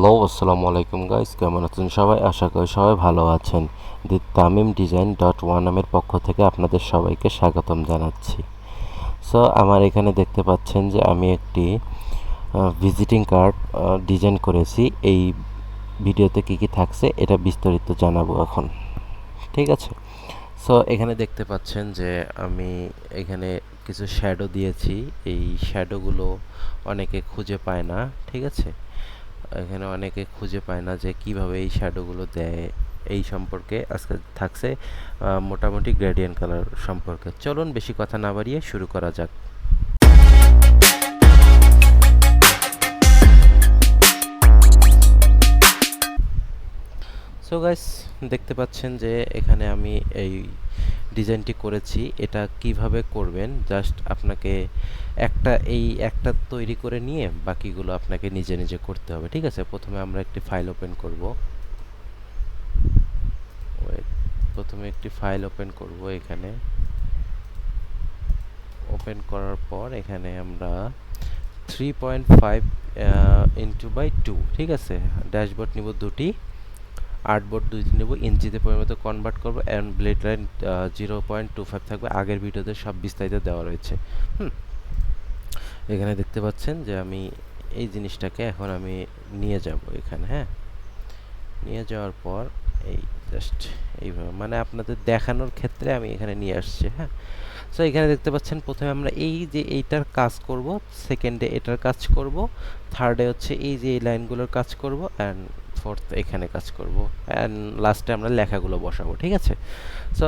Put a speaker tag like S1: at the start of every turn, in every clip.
S1: Hello, আসসালামু আলাইকুম guys, কেমন আছেন সবাই? আশা করি সবাই ভালো আছেন। দি তামিম ডিজাইন ডট ওয়ান নামের পক্ষ থেকে আপনাদের সবাইকে স্বাগতম জানাচ্ছি। সো আমার এখানে দেখতে পাচ্ছেন যে আমি একটি ভিজিটিং কার্ড ডিজাইন করেছি। এই ভিডিওতে কি কি থাকছে এটা বিস্তারিত জানাবো এখন, ঠিক আছে? সো এখানে দেখতে পাচ্ছেন যে আমি এখানে কিছু শ্যাডো দিয়েছি। এই শ্যাডোগুলো অনেকে খুঁজে পায় না, ঠিক আছে? এখানে অনেকে খুঁজে পায় না যে কিভাবে এই শ্যাডোগুলো দেয়। এই সম্পর্কে আজকে থাকছে মোটামুটি গ্রেডিয়েন্ট কালার সম্পর্কে। চলুন বেশি কথা না বাড়িয়ে শুরু করা যাক। সো গাইস, দেখতে পাচ্ছেন যে এখানে আমি এই ডিজাইনটি করেছি। এটা কিভাবে করবেন, জাস্ট আপনাকে একটা তৈরি করে নিয়ে বাকিগুলো আপনাকে নিজে নিজে করতে হবে, ঠিক আছে? প্রথমে আমরা একটি ফাইল ওপেন করব। প্রথমে একটি ফাইল ওপেন করব। এখানে ওপেন করার পর এখানে আমরা 3.5 ইন্টু বাই 2, ঠিক আছে? ড্যাশবোর্ড নিব দুটি, আর্টবোর্ড দুইটি নেব, ইঞ্চিতে পরিমাণে কনভার্ট করব, অ্যান্ড ব্লেড লাইন 0.25 থাকবে। আগের ভিডিওতে সব বিস্তারিত দেওয়া রয়েছে। এখানে দেখতে পাচ্ছেন যে আমি এই জিনিসটাকে এখন আমি নিয়ে যাব এখানে, হ্যাঁ? নিয়ে যাওয়ার পর এই জাস্ট এইভাবে, মানে আপনাদের দেখানোর ক্ষেত্রে আমি এখানে নিয়ে আসছি, হ্যাঁ? সো এখানে দেখতে পাচ্ছেন প্রথমে আমরা এই যে এইটার কাজ করব, সেকেন্ডে এটার কাজ করব, থার্ডে হচ্ছে এই যে এই লাইনগুলোর কাজ করব, অ্যান্ড ফোর্থ এখানে কাজ করব, অ্যান্ড লাস্টে আমরা লেখাগুলো বসাবো, ঠিক আছে? সো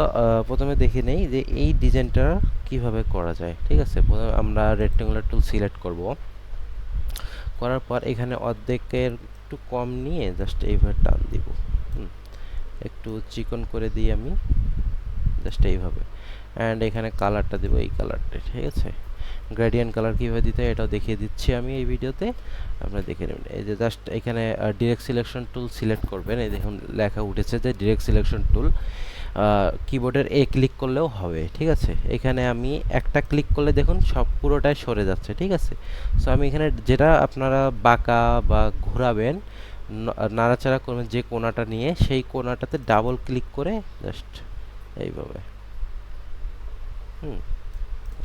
S1: প্রথমে দেখে নেই যে এই ডিজাইনটা কিভাবে করা যায়, ঠিক আছে? প্রথমে আমরা রেক্ট্যাঙ্গুলার টুল সিলেক্ট করব। করার পর এখানে অর্ধেকের একটু কম নিয়ে জাস্ট এইভাবে টান দিব। একটু চিকন করে দিই আমি, জাস্ট এইভাবে। অ্যান্ড এখানে কালারটা দেবো এই কালারটা, ঠিক আছে? গ্রেডিয়েন্ট কালার কীভাবে দিতে হয় এটাও দেখিয়ে দিচ্ছি আমি এই ভিডিওতে, আপনারা দেখে নেবেন। এই যে জাস্ট এখানে ডিরেক্ট সিলেকশন টুল সিলেক্ট করবেন। এই দেখুন লেখা উঠেছে যে ডিরেক্ট সিলেকশন টুল। কিবোর্ডের ক্লিক করলেও হবে, ঠিক আছে? এখানে আমি একটা ক্লিক করলে দেখুন সব পুরোটাই সরে যাচ্ছে, ঠিক আছে? সো আমি এখানে যেটা আপনারা বাঁকা বা ঘোরাবেন, নাড়াচাড়া করবেন যে কোণাটা নিয়ে, সেই কোণাটাতে ডাবল ক্লিক করে জাস্ট এইভাবে,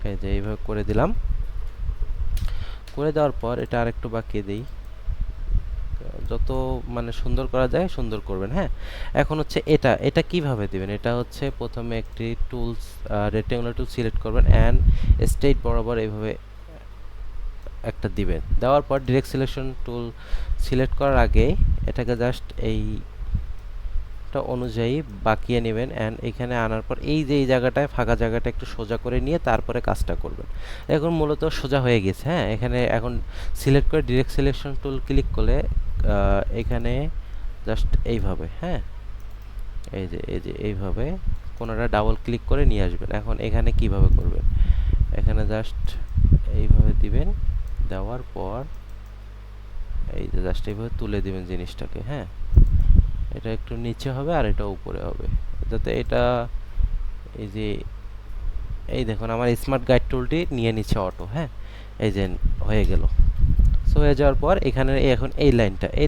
S1: এই যে এইভাবে করে দিলাম। করে দেওয়ার পর এটা আরেকটু বাঁকিয়ে দিই, যত মানে সুন্দর করা যায় সুন্দর করবেন, হ্যাঁ? এখন হচ্ছে এটা এটা কিভাবে দিবেন, এটা হচ্ছে প্রথমে একটি টুলস রেক্ট্যাঙ্গুলার টুল সিলেক্ট করবেন, অ্যান্ড স্ট্রেইট বরাবর এইভাবে একটা দিবেন। দেওয়ার পর ডিরেক্ট সিলেকশন টুল সিলেক্ট করার আগে এটাকে জাস্ট এইটা অনুযায়ী বাঁকিয়ে নেবেন, অ্যান্ড এখানে আনার পর এই যে এই জায়গাটায় ফাঁকা জায়গাটা একটু সোজা করে নিয়ে তারপরে কাজটা করবেন। এখন মূলত সোজা হয়ে গেছে, হ্যাঁ? এখানে এখন সিলেক্ট করে ডিরেক্ট সিলেকশন টুল ক্লিক করলে এখানে জাস্ট এইভাবে, হ্যাঁ? এই যে এইভাবে কোনোটা ডাবল ক্লিক করে নিয়ে আসবেন। এখন এখানে কিভাবে করবেন, এখানে জাস্ট এইভাবে দিবেন। দেওয়ার পর এই যে জাস্ট এইভাবে তুলে দিবেন জিনিসটাকে, হ্যাঁ? এটা একটু নিচে হবে আর এটা উপরে হবে, যাতে এটা এই যে এই দেখুন আমার স্মার্ট গাইড টুলটি নিয়ে নিচ্ছে অটো, হ্যাঁ? এই যে হয়ে গেল। সো হয়ে যাওয়ার পর এখানে এখন এই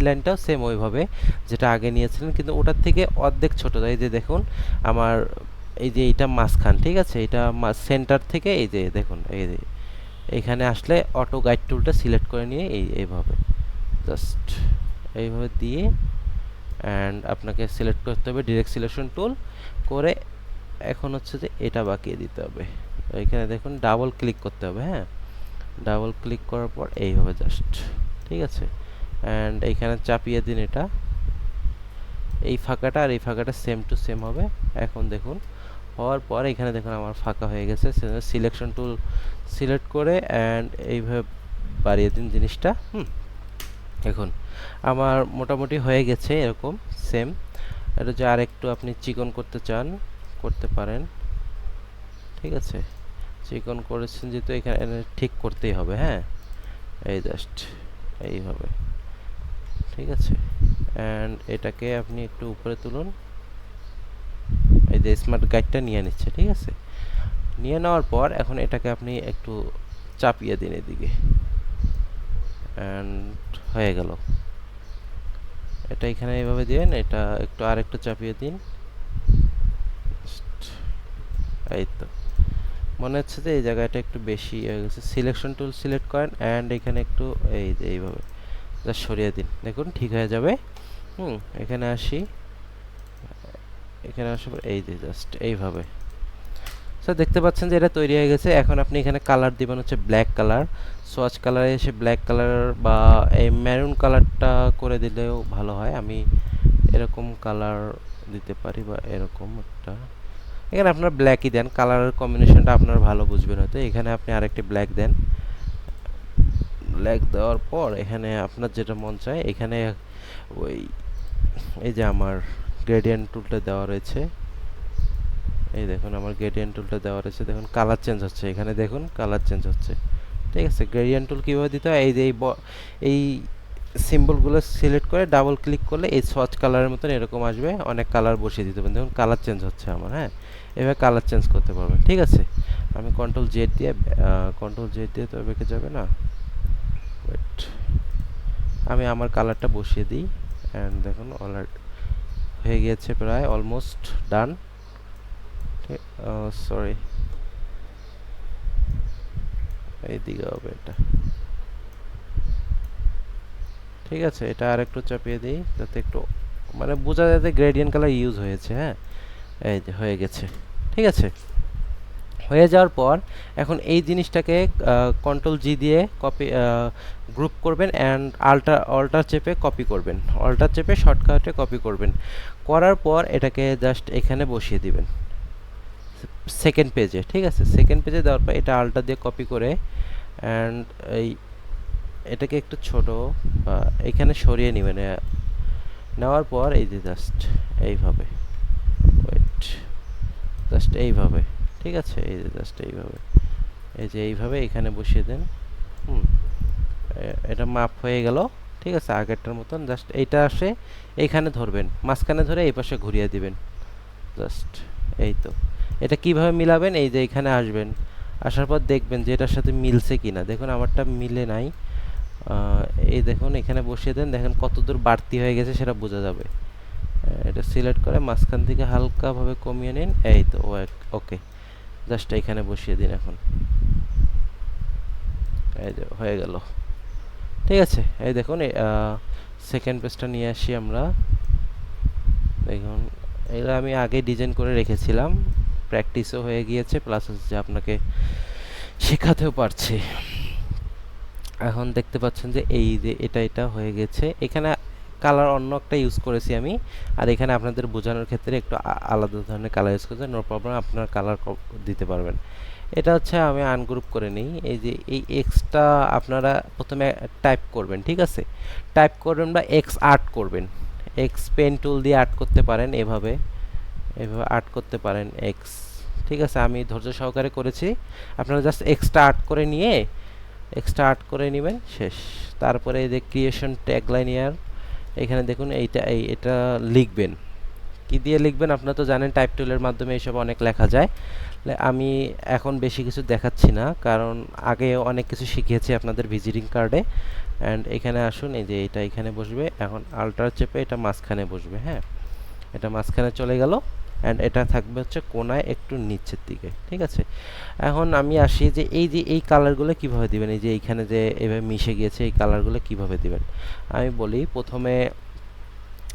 S1: লাইনটাও সেম ওইভাবে যেটা আগে নিয়েছিলেন, কিন্তু ওটার থেকে অর্ধেক ছোট। এই যে দেখুন আমার এই যে এইটা মাঝখান, ঠিক আছে? এটা সেন্টার থেকে এই যে দেখুন এই যে এইখানে আসলে অটো গাইড টুলটা সিলেক্ট করে নিয়ে এইভাবে জাস্ট এইভাবে দিয়ে, অ্যান্ড আপনাকে সিলেক্ট করতে হবে ডিরেক্ট সিলেকশন টুল করে। এখন হচ্ছে যে এটা বাঁকিয়ে দিতে হবে। এখানে দেখুন ডাবল ক্লিক করতে হবে, হ্যাঁ? ডাবল ক্লিক করার পর এইভাবে জাস্ট, ঠিক আছে? অ্যান্ড এইখানে চাপিয়ে দিন এটা, এই ফাঁকাটা আর এই ফাঁকাটা সেম টু সেম হবে। এখন দেখুন হওয়ার পর এখানে দেখুন আমার ফাঁকা হয়ে গেছে। সিলেকশন টুল সিলেক্ট করে অ্যান্ড এইভাবে বাড়িয়ে দিন জিনিসটা। এখন আমার মোটামুটি হয়ে গেছে এরকম সেম। এটা যে আরেকটু আপনি চিকন করতে চান করতে পারেন, ঠিক আছে? চিকন করেছেন যেহেতু এখানে ঠিক করতেই হবে, হ্যাঁ? এই জাস্ট এইভাবে, ঠিক আছে? অ্যান্ড এটাকে আপনি একটু উপরে তুলুন। এই যে স্মার্ট গাইডটা নিয়ে নিচ্ছে, ঠিক আছে? নিয়ে নেওয়ার পর এখন এটাকে আপনি একটু চাপিয়ে দিন এদিকে, অ্যান্ড হয়ে গেল। এটা এখানে এইভাবে দিবেন, এটা একটু আর একটু চাপিয়ে দিন। এই তো মনে হচ্ছে যে এই জায়গাটা একটু বেশি হয়ে গেছে। সিলেকশন টুল সিলেক্ট করেন অ্যান্ড এখানে একটু এই যে এইভাবে জাস্ট সরিয়ে দিন, দেখুন ঠিক হয়ে যাবে। এখানে আসি, এখানে আসার পর এই যে জাস্ট এইভাবে দেখতে পাচ্ছেন যে এটা তৈরি হয়ে গেছে। এখন আপনি এখানে কালার দিবেন হচ্ছে ব্ল্যাক কালার, সোয়াচ কালারে এসে ব্ল্যাক কালার বা এই মেরুন কালারটা করে দিলেও ভালো হয়। আমি এরকম কালার দিতে পারি বা এরকম একটা, এখানে আপনার ব্ল্যাকই দেন, কালারের কম্বিনেশনটা আপনার ভালো বুঝবেন হয়তো। এখানে আপনি আরেকটি ব্ল্যাক দেন, ব্ল্যাক দেওয়ার পর এখানে আপনার যেটা মন চায় এখানে ওই এই যে আমার গ্রেডিয়েন্ট টুলটা দেওয়া রয়েছে, এই দেখুন আমার গ্রেডিয়েন্ট টুলটা দেওয়া রয়েছে, দেখুন কালার চেঞ্জ হচ্ছে, এখানে দেখুন কালার চেঞ্জ হচ্ছে। ঠিক আছে, গ্রেডিয়েন্ট টুল কীভাবে দিতে হয়, এই যে এই সিম্বলগুলো সিলেক্ট করে ডাবল ক্লিক করলে এই সোয়াচ কালারের মতন এরকম আসবে, অনেক কালার বসিয়ে দিতে পারেন, দেখুন কালার চেঞ্জ হচ্ছে আমার। হ্যাঁ, এভাবে কালার চেঞ্জ করতে পারবেন। ঠিক আছে, আমি কন্ট্রোল জেড দিয়ে তো বেঁকে যাবে না, ওয়েট, আমি আমার কালারটা বসিয়ে দিই অ্যান্ড দেখুন অলরেডি হয়ে গিয়েছে, প্রায় অলমোস্ট ডান। সরি, এইদিকে হবে এটা। ঠিক আছে, এটা আর একটু চাপিয়ে দিই যাতে একটু মানে বোঝা যায় যে গ্রেডিয়েন্ট কালার ইউজ হয়েছে। হ্যাঁ, এই যে হয়ে গেছে। ঠিক আছে, হয়ে যাওয়ার পর এখন এই জিনিসটাকে কন্ট্রোল জি দিয়ে কপি গ্রুপ করবেন অ্যান্ড অল্টার চেপে কপি করবেন, অল্টার চেপে শর্টকাটে কপি করবেন। করার পর এটাকে জাস্ট এখানে বসিয়ে দিবেন সেকেন্ড পেজে। ঠিক আছে, সেকেন্ড পেজে দেওয়ার পর এটা আল্টার দিয়ে কপি করে অ্যান্ড এই এটাকে একটু ছোট বা এখানে সরিয়ে নেবেন। নেওয়ার পর এই যে জাস্ট এইভাবে, ওয়েট, জাস্ট এইভাবে। ঠিক আছে, এই যে জাস্ট এইভাবে, এই যে এইভাবে এখানে বসিয়ে দেন। এটা মাপ হয়ে গেল। ঠিক আছে, আগেরটার মতন জাস্ট এইটা আসে এইখানে ধরবেন, মাঝখানে ধরে এই পাশে ঘুরিয়ে দিবেন জাস্ট। এই তো, এটা কিভাবে মিলাবেন, এই যে এখানে আসবেন, আসার পর দেখবেন যে এটার সাথে মিলছে কিনা। দেখুন আমারটা মিলে নাই, এই দেখুন এখানে বসিয়ে দেন, দেখেন কতদূর বাড়তি হয়ে গেছে সেটা বোঝা যাবে। এটা সিলেক্ট করে মাঝখান থেকে হালকাভাবে কমিয়ে নিন, এই তো ওকে, জাস্ট এখানে বসিয়ে দিন এখন, এই যে হয়ে গেল। ঠিক আছে, এই দেখুন সেকেন্ড পেজটা নিয়ে আসি আমরা। দেখুন এগুলো আমি আগে ডিজাইন করে রেখেছিলাম, প্র্যাকটিসও হয়ে গিয়েছে, প্লাস হচ্ছে আপনাকে শেখাতেও পারছি। এখন দেখতে পাচ্ছেন যে এই যে এটা হয়ে গেছে। এখানে কালার অন্য একটা ইউজ করেছি আমি, আর এখানে আপনাদের বোঝানোর ক্ষেত্রে একটু আলাদা ধরনের কালার ইউজ করেছি, নো প্রবলেম, আপনার কালার দিতে পারবেন। এটা হচ্ছে আমি আনগ্রুপ করে নিই। এই যে এই এক্সটা আপনারা প্রথমে টাইপ করবেন। ঠিক আছে, টাইপ করবেন বা এক্স আর্ট করবেন, এক্স পেন টুল দিয়ে আর্ট করতে পারেন, এভাবে আর্ট করতে পারেন এক্স। ঠিক আছে, আমি ধৈর্য সহকারে করেছি, আপনারা জাস্ট এক্সটা আর্ট করে নিয়ে এক্সট্রা আর্ট করে নেবেন, শেষ। তারপরে এই যে ক্রিয়েশন ট্যাগলাইন ইয়ার, এখানে দেখুন এটা লিখবেন, কি দিয়ে লিখবেন আপনারা তো জানেন, টাইপ টুলের মাধ্যমে এইসব অনেক লেখা যায়। আমি এখন বেশি কিছু দেখাচ্ছি না, কারণ আগে অনেক কিছু শিখিয়েছি আপনাদের ভিজিটিং কার্ডে। অ্যান্ড এখানে আসুন, এই যে এটা এখানে বসবে, এখন আল্টার চেপে এটা মাঝখানে বসবে। হ্যাঁ, এটা মাঝখানে চলে গেল অ্যান্ড এটা থাকবে হচ্ছে কোনায় একটু নিচের দিকে। ঠিক আছে, এখন আমি আসি যে এই কালারগুলো কিভাবে দিবেন, এই যে এইখানে যে এভাবে মিশে গিয়েছে এই কালারগুলো কিভাবে দিবেন। আমি বলি প্রথমে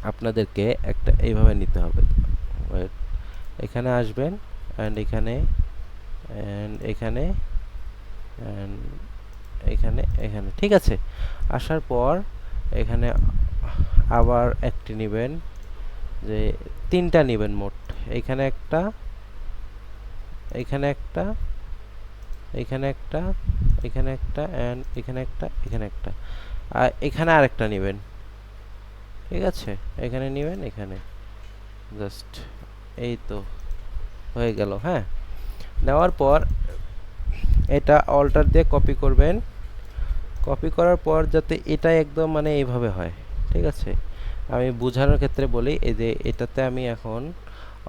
S1: আপনাদেরকে একটা এইভাবে নিতে হবে, এখানে আসবেন অ্যান্ড এখানে অ্যান্ড এখানে অ্যান্ড এখানে এখানে। ঠিক আছে, আসার পর এখানে আবার একটি নেবেন, যে তিনটা নেবেন মোট, এখানে একটা, এখানে একটা, এখানে একটা, এখানে একটা অ্যান্ড এখানে একটা, এখানে একটা, আর এখানে আরেকটা নেবেন। ঠিক আছে, এখানে নেবেন, এখানে জাস্ট এই তো হয়ে গেল। হ্যাঁ, নেওয়ার পর এটা অল্টার দিয়ে কপি করবেন, কপি করার পর যাতে এটা একদম মানে এইভাবে হয়। ঠিক আছে, আমি বোঝানোর ক্ষেত্রে বলি, এই যে এটাতে আমি এখন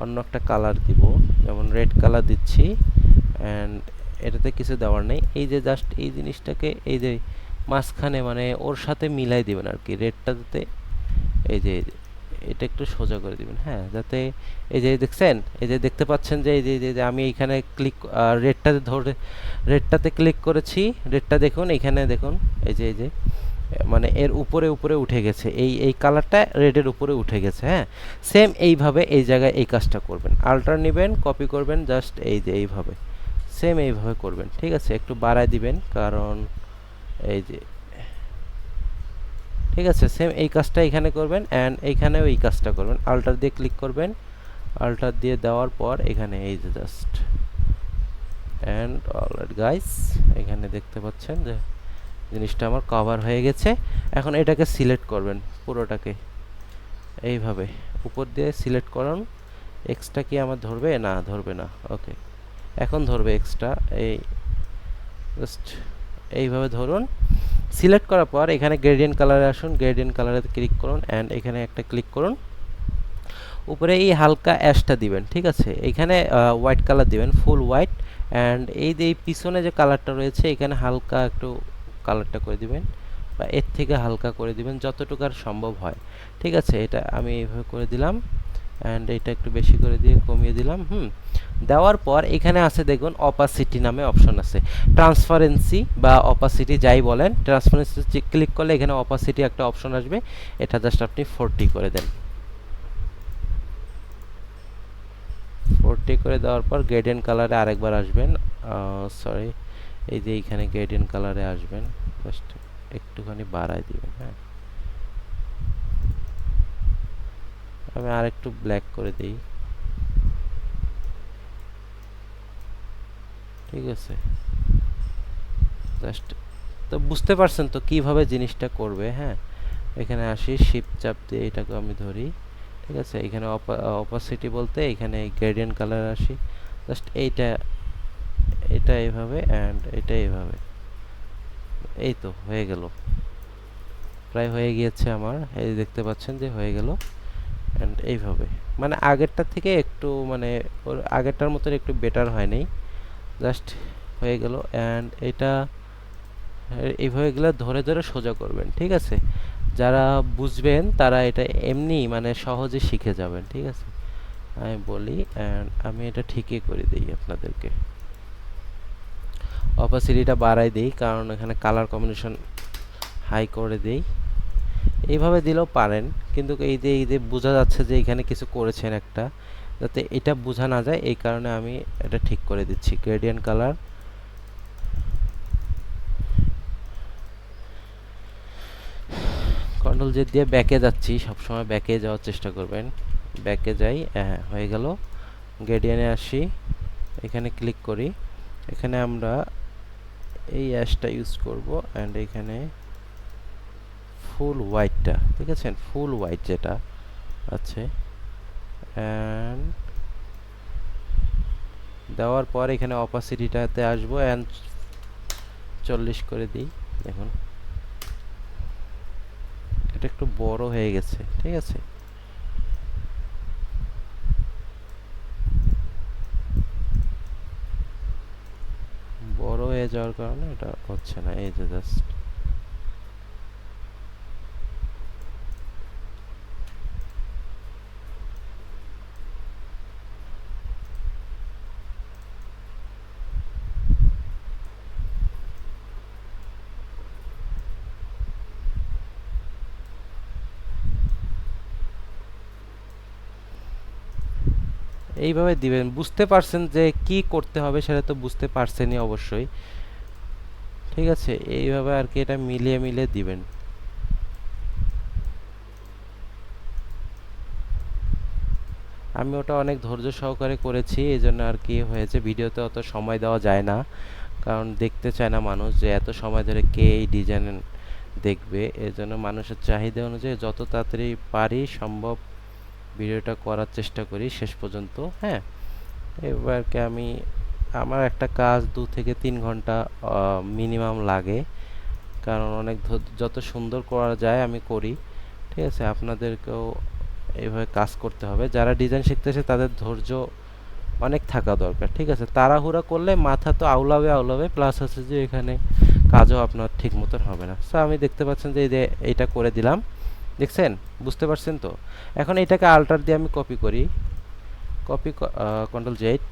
S1: অন্য একটা কালার দিব, যেমন রেড কালার দিচ্ছি অ্যান্ড এটাতে কিছু দেওয়ার নেই, এই যে জাস্ট এই জিনিসটাকে এই যে মাঝখানে মানে ওর সাথে মিলাই দিবেন আর কি, রেডটা যাতে এই যে এটা একটু সোজা করে দিবেন, হ্যাঁ, যাতে এই যে দেখছেন, এই যে দেখতে পাচ্ছেন যে এই যে আমি এইখানে ক্লিক রেডটাতে ধরে রেডটাতে ক্লিক করেছি, রেডটা দেখুন এখানে দেখুন, এই যে মানে এর উপরে উপরে উঠে গেছে, এই কালারটা রেডের উপরে উঠে গেছে, হ্যাঁ। সেম এইভাবে এই জায়গায় এই কাজটা করবেন, আল্টার নেবেন, কপি করবেন, জাস্ট এই যে এইভাবে সেম এইভাবে করবেন, ঠিক আছে। একটু বাড়ায় দিবেন কারণ এই যে, ঠিক আছে, সেম এই কাজটা এখানে করবেন অ্যান্ড এইখানেও এই কাজটা করবেন, আল্টার দিয়ে ক্লিক করবেন, আল্টার দিয়ে দেওয়ার পর এখানে এই যে জাস্ট অ্যান্ড অলরাইট গাইস, এখানে দেখতে পাচ্ছেন যে জিনিসটা আমার কভার হয়ে গেছে। এখন এটাকে সিলেক্ট করবেন পুরোটাকে এইভাবে উপর দিয়ে সিলেক্ট করুন। এক্সটা কি আমার ধরবে? না, ধরবে না। ওকে, এখন ধরবে এক্সটা। এই জাস্ট এইভাবে ধরুন। সিলেক্ট করার পর এখানে গ্রেডিয়েন্ট কালারে আসুন, গ্রেডিয়েন্ট কালারে ক্লিক করুন অ্যান্ড এখানে একটা ক্লিক করুন। উপরে এই হালকা অ্যাশটা দিবেন, ঠিক আছে। এখানে হোয়াইট কালার দিবেন, ফুল হোয়াইট, অ্যান্ড এই যে এই পিছনে যে কালারটা রয়েছে এখানে হালকা একটু কালারটা করে দিবেন, বা এর থেকে হালকা করে দিবেন যতটুকু আর সম্ভব হয়, ঠিক আছে। এটা আমি এইভাবে করে দিলাম অ্যান্ড এটা একটু বেশি করে দিয়ে কমিয়ে দিলাম। দেওয়ার পর এখানে আছে দেখুন অপাসিটি নামে অপশন আছে, ট্রান্সপারেন্সি বা অপাসিটি যাই বলেন, ট্রান্সপারেন্সি ক্লিক করলে এখানে অপাসিটি একটা অপশন আসবে, এটা জাস্ট আপনি 40 করে দেন। 40 করে দেওয়ার পর গ্রেডিয়েন্ট কালারে আরেকবার আসবেন, সরি, এই যে এইখানে গ্রেডিয়েন্ট কালারে আসবেন, জাস্ট একটুখানি বাড়ায় দিবেন, হ্যাঁ। আমি আরেকটু ব্ল্যাক করে দিই, ঠিক আছে। জাস্ট তো বুঝতে পারছেন তো কিভাবে জিনিসটা করবে, হ্যাঁ। এখানে আসি, শিফট চাপ দিয়ে এটাকে আমি ধরি, ঠিক আছে। এখানে অপাসিটি বলতে এখানে গ্রেডিয়েন্ট কালার আসি, জাস্ট এইটা এটা এইভাবে অ্যান্ড এটা এইভাবে, এই তো হয়ে গেল, প্রায় হয়ে গিয়েছে আমার, এই দেখতে পাচ্ছেন যে হয়ে গেল। অ্যান্ড এইভাবে মানে আগেরটার থেকে একটু মানে ওর আগেরটার মতন একটু বেটার হয় নাই, জাস্ট হয়ে গেল। অ্যান্ড এটা এইভাবে গেলে ধরে ধরে সোজা করবেন, ঠিক আছে। যারা বুঝবেন তারা এটা এমনি মানে সহজে শিখে যাবেন, ঠিক আছে। আমি বলি অ্যান্ড আমি এটা ঠিকই করে দিই আপনাদেরকে, অপাসিটিটা বাড়াই দিই কারণ এখানে কালার কম্বিনেশন হাই করে দিই। এইভাবে দিলেও পারেন, কিন্তু এই যে বোঝা যাচ্ছে যে এখানে কিছু করেছেন একটা, যাতে এটা বোঝা না যায় এই কারণে আমি এটা ঠিক করে দিচ্ছি। গ্রেডিয়েন্ট কালার, কন্ট্রোল জেড দিয়ে ব্যাকে যাচ্ছি, সবসময় ব্যাকে যাওয়ার চেষ্টা করবেন। ব্যাকে যাই, হ্যাঁ হয়ে গেল। গ্রেডিয়েন্টে আসি, এখানে ক্লিক করি, এখানে আমরা এই অ্যাশটা ইউজ করব অ্যান্ড এখানে ফুল হোয়াইটটা, ঠিক আছে, ফুল হোয়াইট যেটা আছে, অ্যান্ড দেওয়ার পর এখানে অপাসিটিটাতে আসবো অ্যান্ড 40 করে দিই। দেখুন এটা একটু বড় হয়ে গেছে, ঠিক আছে। বড় হয়ে যাওয়ার কারণে এটা হচ্ছে না, এই যে জাস্ট এইভাবে দিবেন। বুঝতে পারছেন যে কি করতে হবে, সেটা তো বুঝতে পারছেনই অবশ্যই, ঠিক আছে। এইভাবে আর কি এটা মিলিয়ে মিলিয়ে দিবেন। আমি ওটা অনেক ধৈর্য সহকারে করেছি, এই জন্য আর কি হয়েছে, ভিডিওতে অত সময় দেওয়া যায় না, কারণ দেখতে চায় না মানুষ যে এত সময় ধরে কে এই ডিজাইন দেখবে। এর জন্য মানুষের চাহিদা অনুযায়ী যত তাড়াতাড়ি পারি সম্ভব ভিডিওটা করার চেষ্টা করি শেষ পর্যন্ত, হ্যাঁ। এবারকে আমি আমার একটা কাজ 2 থেকে 3 ঘন্টা মিনিমাম লাগে, কারণ অনেক যত সুন্দর করা যায় আমি করি, ঠিক আছে। আপনাদেরকেও এইভাবে কাজ করতে হবে, যারা ডিজাইন শিখতেছে তাদের ধৈর্য অনেক থাকা দরকার, ঠিক আছে। তাড়াহুড়া করলে মাথা তো আউলাবে আউলাবে, প্লাস আছে যে এখানে কাজও আপনার ঠিক মতন হবে না। সো আমি দেখতে পাচ্ছেন যে এই যে এইটা করে দিলাম, দেখছেন? বুঝতে পারছেন তো? এখন এটাকে আল্টার দিয়ে আমি কপি করি, কপি, কন্ট্রোল জেড,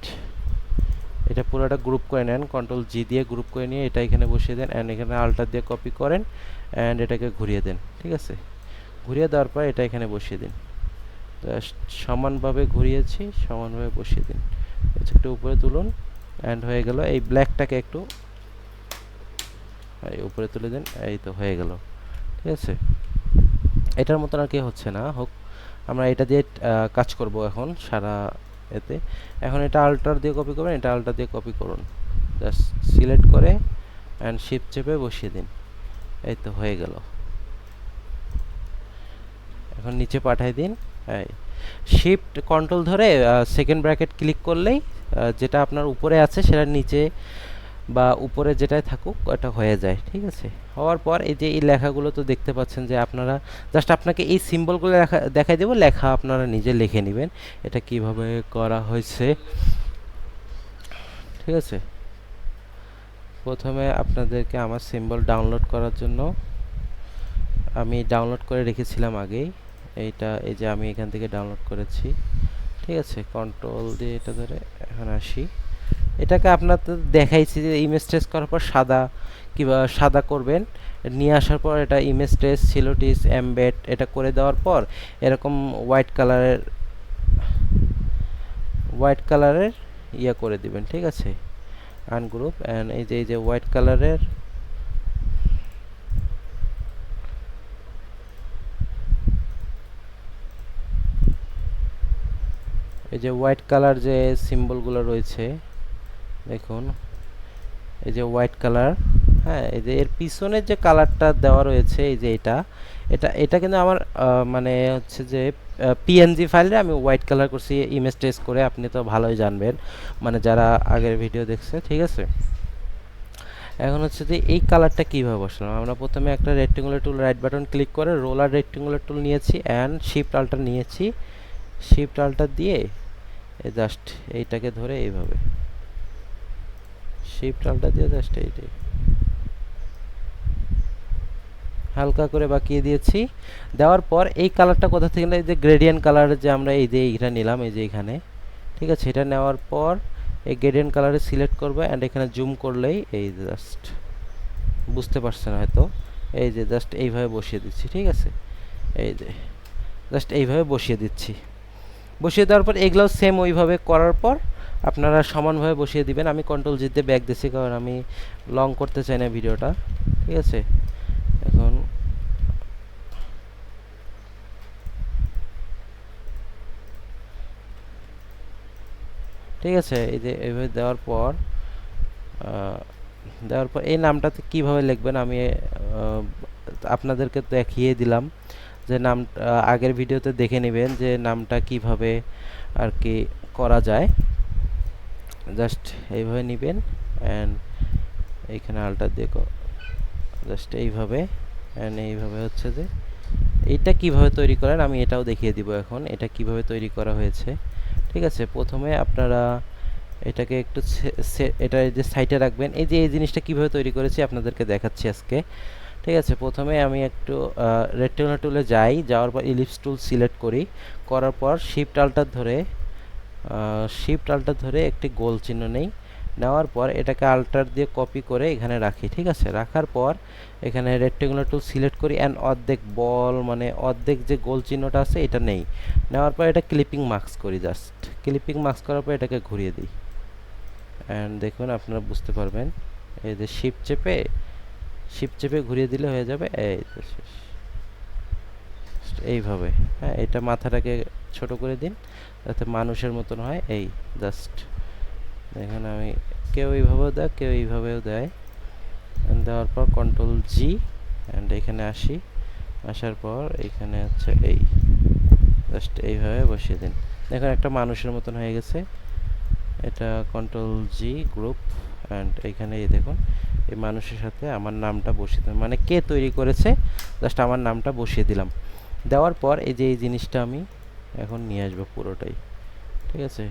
S1: এটা পুরোটা গ্রুপ করে নেন, কন্ট্রোল জি দিয়ে গ্রুপ করে নিয়ে এটা এখানে বসিয়ে দেন, অ্যান্ড এখানে আল্টার দিয়ে কপি করেন, অ্যান্ড এটাকে ঘুরিয়ে দেন। ঠিক আছে, ঘুরিয়ে দেওয়ার পর এটা এখানে বসিয়ে দিন, জাস্ট সমানভাবে ঘুরিয়েছি, সমানভাবে বসিয়ে দিন, একটু উপরে তুলুন, অ্যান্ড হয়ে গেল। এই ব্ল্যাকটাকে একটু এই উপরে তুলে দিন, এই তো হয়ে গেল। ঠিক আছে, এটার মতন আর কি হচ্ছে না, হোক, আমরা এটা দিয়ে কাজ করব এখন সারা এতে। এখন এটা আল্টার দিয়ে কপি করবেন, এটা আল্টার দিয়ে কপি করুন, জাস্ট সিলেক্ট করে অ্যান্ড শিফট চেপে বসিয়ে দিন, এই তো হয়ে গেল। এখন নিচে পাঠিয়ে দিন, এই শিফট কন্ট্রোল ধরে সেকেন্ড ব্র্যাকেট ক্লিক করলেই যেটা আপনার উপরে আছে সেটা নিচে বা উপরে যেটাই থাকুক ওটা হয়ে যায়। ঠিক আছে, হওয়ার পর এই যে এই লেখাগুলো তো দেখতে পাচ্ছেন যে আপনারা জাস্ট আপনাকে এই সিম্বলগুলো দেখাই দেবো, লেখা আপনারা নিজে লিখে নেবেন এটা কিভাবে করা হয়েছে। ঠিক আছে, প্রথমে আপনাদেরকে আমার সিম্বল ডাউনলোড করার জন্য আমি ডাউনলোড করে রেখেছিলাম আগেই, এইটা এই যে আমি এখান থেকে ডাউনলোড করেছি। ঠিক আছে, কন্ট্রোল দিয়ে এটা ধরে এখন আসি, এটাকে আপনাদের দেখাইছি যে ইমেজ ট্রেস করার পর সাদা কিংবা সাদা করবেন, নিয়ে আসার পর এটা ইমেজ ট্রেস সিলোটিস এমবেড এটা করে দেওয়ার পর এরকম হোয়াইট কালারের ইয়া করে দিবেন। ঠিক আছে, আনগ্রুপ, অ্যান্ড এই যে হোয়াইট কালারের এই যে হোয়াইট কালার যে সিম্বলগুলো রয়েছে দেখুন, এই যে হোয়াইট কালার, হ্যাঁ, এই যে এর পিছনের যে কালারটা দেওয়া রয়েছে এই যে এটা এটা এটা কিন্তু আমার মানে হচ্ছে যে পিএনজি ফাইলে আমি হোয়াইট কালার করছি ইমেজ ট্রেস করে, আপনি তো ভালোই জানবেন মানে যারা আগের ভিডিও দেখছে। ঠিক আছে, এখন হচ্ছে যে এই কালারটা কীভাবে বসালাম, আমরা প্রথমে একটা রেক্টেঙ্গুলার টুল রাইট বাটন ক্লিক করে রোলার রেক্টেঙ্গুলার টুল নিয়েছি, অ্যান্ড শিফট আল্টার নিয়েছি, শিফট আল্টার দিয়ে জাস্ট এইটাকে ধরে এইভাবে শিফট আল্টার দিয়ে জাস্ট এইটাই হালকা করে বাঁকিয়ে দিয়েছি। দেওয়ার পর এই কালারটা কোথা থেকে, এই যে গ্রেডিয়েন্ট কালার যে আমরা এই যে এইটা নিলাম এই যে এখানে। ঠিক আছে, এটা নেওয়ার পর এই গ্রেডিয়েন্ট কালারে সিলেক্ট করবো, অ্যান্ড এখানে জুম করলেই এই জাস্ট বুঝতে পারছেন হয়তো, এই যে জাস্ট এইভাবে বসিয়ে দিচ্ছি। ঠিক আছে, এই যে জাস্ট এইভাবে বসিয়ে দিচ্ছি, বসিয়ে দেওয়ার পর এগুলোও সেম ওইভাবে করার পর আপনারা সমানভাবে বসিয়ে দিবেন। আমি কন্ট্রোল জিতে ব্যাক দিচ্ছি কারণ আমি লং করতে চাই না ভিডিওটা। ঠিক আছে, এখন ঠিক আছে, এই যে এইভাবে দেওয়ার পর এই নামটাতে কিভাবে লিখবেন আমি আপনাদেরকে দেখিয়ে দিলাম, যে নাম আগের ভিডিওতে দেখে নেবেন যে নামটা কিভাবে আর কি করা যায়। জাস্ট এইভাবে নেবেন, অ্যান্ড এইখানে আল্টার দিয়ে জাস্ট এইভাবে, অ্যান্ড এইভাবে হচ্ছে যে এইটা কিভাবে তৈরি করেন আমি এটাও দেখিয়ে দিব এখন এটা কিভাবে তৈরি করা হয়েছে। ঠিক আছে, প্রথমে আপনারা এটাকে একটু এটা যে সাইডে রাখবেন, এই যে এই জিনিসটা কিভাবে তৈরি করেছি আপনাদেরকে দেখাচ্ছি আজকে। ঠিক আছে, প্রথমে আমি একটু রেক্টেঙ্গুলার টুলে যাওয়ার পর ইলিপস টুল সিলেক্ট করি, করার পর শিফট আল্টার ধরে একটি গোল চিহ্ন নেই, নেওয়ার পর এটাকে আল্টার দিয়ে কপি করে এখানে রাখি। ঠিক আছে, রাখার পর এখানে রেক্টেঙ্গুলার টুল সিলেক্ট করি, অ্যান্ড অর্ধেক বল মানে অর্ধেক যে গোল চিহ্নটা আছে এটা নেই, নেওয়ার পর এটা ক্লিপিং মার্কস করি, জাস্ট ক্লিপিং মার্কস করার পর এটাকে ঘুরিয়ে দিই, অ্যান্ড দেখুন আপনারা বুঝতে পারবেন এই যে শিফট চেপে ঘুরিয়ে দিলে হয়ে যাবে এই তো শেষ, এইভাবে। হ্যাঁ, এটা মাথাটাকে ছোট করে দিন যাতে মানুষের মতন হয়, এই জাস্ট দেখুন আমি কেউ এইভাবেও দেয় কেউ এইভাবেও দেয়, দেওয়ার পর কন্ট্রোল জি, অ্যান্ড এখানে আসার পর এখানে হচ্ছে এই জাস্ট এইভাবে বসিয়ে দিন, দেখুন একটা মানুষের মতন হয়ে গেছে। এটা কন্ট্রোল জি গ্রুপ, অ্যান্ড এইখানে এই দেখুন এই মানুষের সাথে আমার নামটা বসিয়ে দিলাম, মানে কে তৈরি করেছে জাস্ট আমার নামটা বসিয়ে দিলাম। দেওয়ার পর এই যে এই জিনিসটা আমি এখন নিয়ে আসবো পুরোটাই। ঠিক আছে,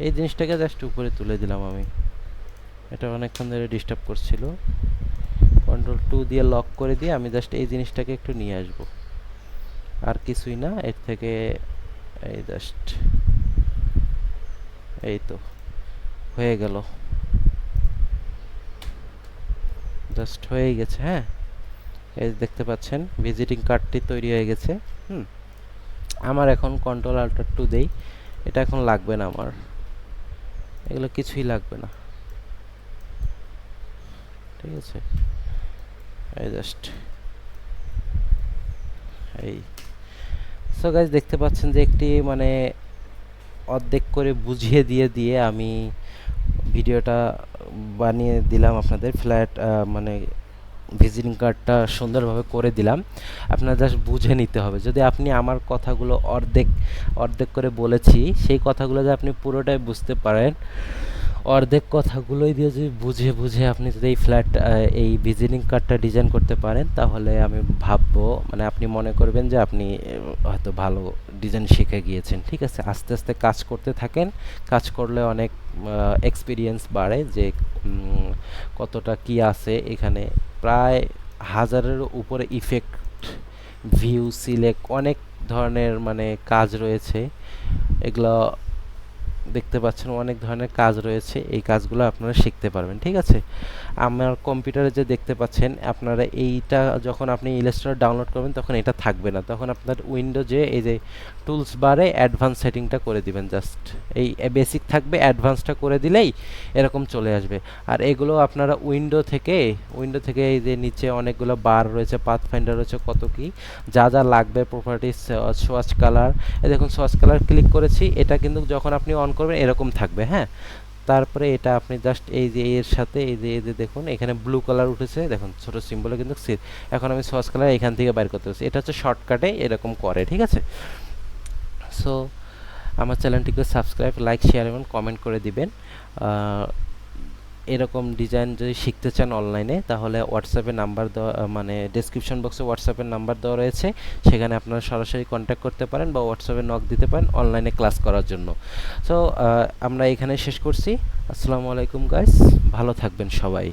S1: এই জিনিসটাকে জাস্ট উপরে তুলে দিলাম আমি, এটা অনেকক্ষণ ধরে ডিস্টার্ব করছিল। কন্ট্রোল 2 দিয়ে লক করে দিয়ে আমি জাস্ট এই জিনিসটাকে একটু নিয়ে আসব, আর কিছুই না এর থেকে। এই জাস্ট এই তো হয়ে গেল, জাস্ট হয়ে গেছে। হ্যাঁ, এই যে দেখতে পাচ্ছেন ভিজিটিং কার্ডটি তৈরি হয়ে গেছে। হুম, আমার এখন কন্ট্রোল-2 দেই, এটা এখন লাগবে না আমার, এগুলো কিছুই লাগবে না। ঠিক আছে, এই জাস্ট এই। সো গাইজ দেখতে পাচ্ছেন যে একটি মানে অর্ধেক করে বুঝিয়ে দিয়ে দিয়ে আমি ভিডিওটা বানিয়ে দিলাম আপনাদের। ফ্ল্যাট মানে ভিজিটিং কার্ডটা সুন্দরভাবে করে দিলাম, আপনার জাস্ট বুঝে নিতে হবে। যদি আপনি আমার কথাগুলো অর্ধেক অর্ধেক করে বলেছি, সেই কথাগুলো যদি আপনি পুরোটাই বুঝতে পারেন, অর্ধেক কথাগুলোই দিয়ে যদি বুঝে বুঝে আপনি যদি এই ফ্ল্যাট এই ভিজিটিং কার্ডটা ডিজাইন করতে পারেন, তাহলে আমি ভাববো মানে আপনি মনে করবেন যে আপনি হয়তো ভালো ডিজাইন শিখে গিয়েছেন। ঠিক আছে, আস্তে আস্তে কাজ করতে থাকেন, কাজ করলে অনেক এক্সপিরিয়েন্স বাড়ে যে কতটা কি আছে এখানে। প্রায় 1000-এর উপরে ইফেক্ট, ভিউ, সিলেক্ট, অনেক ধরনের মানে কাজ রয়েছে। এগুলো দেখতে পাচ্ছেন অনেক ধরনের কাজ রয়েছে, এই কাজগুলো আপনারা শিখতে পারবেন। ঠিক আছে, আমার কম্পিউটারে যে দেখতে পাচ্ছেন আপনারা, এইটা যখন আপনি ইলাস্ট্রেটর ডাউনলোড করবেন তখন এটা থাকবে না, তখন আপনার উইন্ডোজে এই যে টুলস বারে অ্যাডভান্স সেটিংটা করে দিবেন। জাস্ট এই বেসিক থাকবে, অ্যাডভান্সটা করে দিলেই এরকম চলে আসবে। আর এগুলো আপনারা উইন্ডো থেকে এই যে নিচে অনেকগুলো বার রয়েছে, পাথ ফাইন্ডার রয়েছে, কত কি যা যা লাগবে, প্রপার্টিস, সোয়াচ কালার। এই দেখুন সোয়াচ কালার ক্লিক করেছি, এটা কিন্তু যখন আপনি অন করবেন এরকম থাকবে। হ্যাঁ, তারপরে এটা আপনি জাস্ট এই যে এর সাথে এই যে দেখুন এখানে ব্লু কালার উঠেছে, দেখুন ছোট সিম্বলে কিন্তু এখন আমি সোয়াচ কালার এখান থেকে বাইর করতে পারছি। এটা হচ্ছে শর্টকাটে এরকম করে। ঠিক আছে, সো আমার চ্যানেলটিকে সাবস্ক্রাইব, লাইক, শেয়ার এবং কমেন্ট করে দিবেন। এরকম ডিজাইন যদি শিখতে চান অনলাইনে, তাহলে হোয়াটসঅ্যাপে নাম্বার দেওয়া, মানে ডেসক্রিপশন বক্সে হোয়াটসঅ্যাপের নাম্বার দেওয়া রয়েছে, সেখানে আপনারা সরাসরি কন্ট্যাক্ট করতে পারেন বা হোয়াটসঅ্যাপে নক দিতে পারেন অনলাইনে ক্লাস করার জন্য। সো আমরা এখানে শেষ করছি। আসসালামু আলাইকুম গাইস, ভালো থাকবেন সবাই।